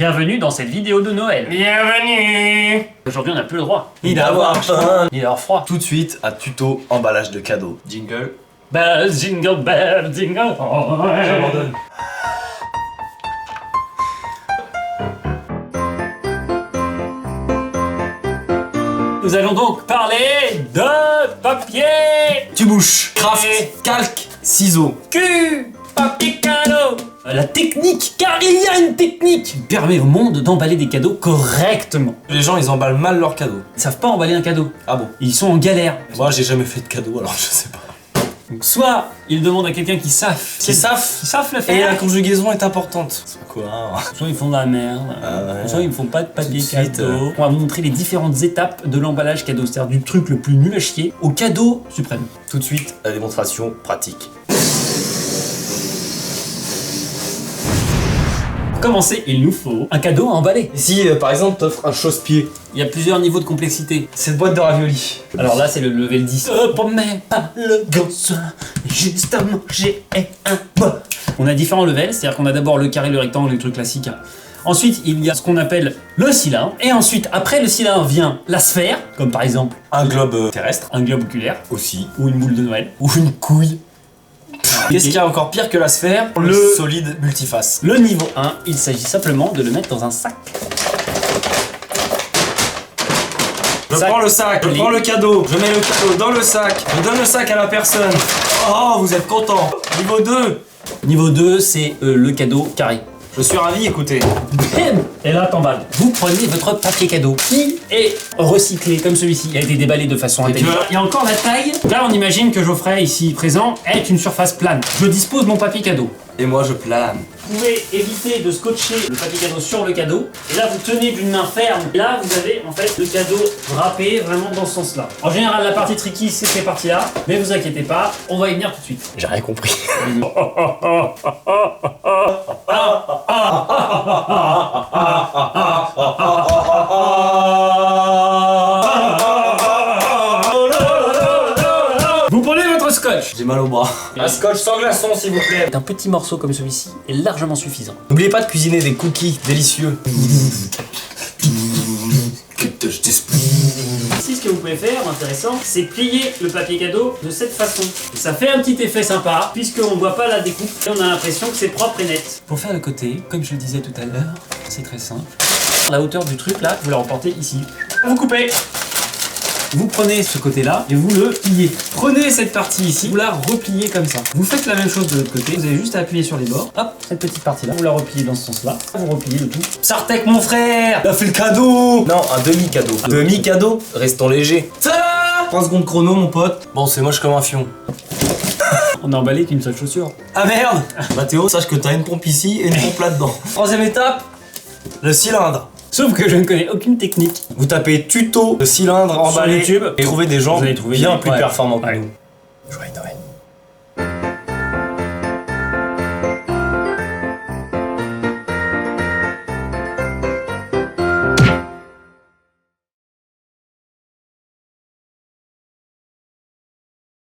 Bienvenue dans cette vidéo de Noël. Bienvenue. Aujourd'hui on n'a plus le droit. Ni d'avoir faim, ni d'avoir froid. Tout de suite à tuto emballage de cadeaux. Jingle. Bells, jingle bells, jingle all. J'abandonne. Nous allons donc parler de papier. Tu bouches, craft, calque, ciseaux. Cul, papier cadeau. La technique, car il y a une technique qui permet au monde d'emballer des cadeaux correctement. Les gens ils emballent mal leurs cadeaux. Ils savent pas emballer un cadeau. Ah bon? Ils sont en galère. Moi j'ai jamais fait de cadeau alors je sais pas. Donc soit ils demandent à quelqu'un qui savent Qui savent le Et faire. la conjugaison est importante. C'est quoi hein? Soit ils font de la merde, ouais. soit ils ne font pas de papier Tout de suite, cadeau. On va vous montrer les différentes étapes de l'emballage cadeau, c'est-à-dire du truc le plus nul à chier au cadeau suprême. Tout de suite la démonstration pratique. Pour commencer, il nous faut un cadeau à emballer. Si par exemple t'offres un chausse-pied, Il y a plusieurs niveaux de complexité. cette boîte de raviolis. Alors là, c'est le level 10. Promets pas le gosse, juste à manger et un bois. On a différents levels, c'est-à-dire qu'on a d'abord le carré, le rectangle, les trucs classiques. Ensuite, il y a ce qu'on appelle le cylindre. Et ensuite, après le cylindre vient la sphère, comme par exemple Un globe terrestre un globe oculaire, aussi. ou une boule de Noël. Ou une couille. Qu'est-ce qu'il y a encore pire que la sphère? Le solide multiface. Le niveau 1, il s'agit simplement de le mettre dans un sac. Je Sac. prends le sac, je prends le cadeau, je mets le cadeau dans le sac, je donne le sac à la personne. Oh, vous êtes content. Niveau 2. Niveau 2, c'est le cadeau carré. Je suis ravi, écoutez. Bam. Et là, t'emballes. Vous prenez votre papier cadeau qui est recyclé comme celui-ci. Il a été déballé de façon intelligente. Il y a encore la taille. Là, on imagine que Geoffrey, ici présent, est une surface plane. Je dispose mon papier cadeau. Et moi je plane. Vous pouvez éviter de scotcher le papier cadeau sur le cadeau. Et là, vous tenez d'une main ferme. Et là, vous avez en fait le cadeau râpé vraiment dans ce sens-là. En général, la partie tricky, c'est ces parties-là. Mais vous inquiétez pas, on va y venir tout de suite. J'ai rien compris. Vous prenez votre scotch. J'ai mal au bras. Un scotch sans glaçon s'il vous plaît. Un petit morceau comme celui-ci est largement suffisant. N'oubliez pas de cuisiner des cookies délicieux. Ici, ce que vous pouvez faire, intéressant, c'est plier le papier cadeau de cette façon. Et ça fait un petit effet sympa, puisqu'on ne voit pas la découpe et on a l'impression que c'est propre et net. Pour faire le côté, comme je le disais tout à l'heure, c'est très simple. La hauteur du truc là, vous la reportez ici. Vous coupez. Vous prenez ce côté-là et vous le pliez. Prenez cette partie ici, vous la repliez comme ça. Vous faites la même chose de l'autre côté, vous avez juste à appuyer sur les bords. Hop, cette petite partie-là, vous la repliez dans ce sens-là. Vous repliez le tout. Sartek mon frère, t'as fait le cadeau. Non, un demi-cadeau. Demi-cadeau, restons légers. 3 secondes chrono mon pote. Bon c'est moche comme un fion. On a emballé qu'une seule chaussure. Ah merde. Mathéo, sache que t'as une pompe ici et une pompe là-dedans. Troisième étape, le cylindre. Sauf que je ne connais aucune technique. Vous tapez tuto de cylindre emballé YouTube et trouvez des gens Vous allez trouver bien des- plus ouais. performants que Ouais. nous. Joyeux Noël.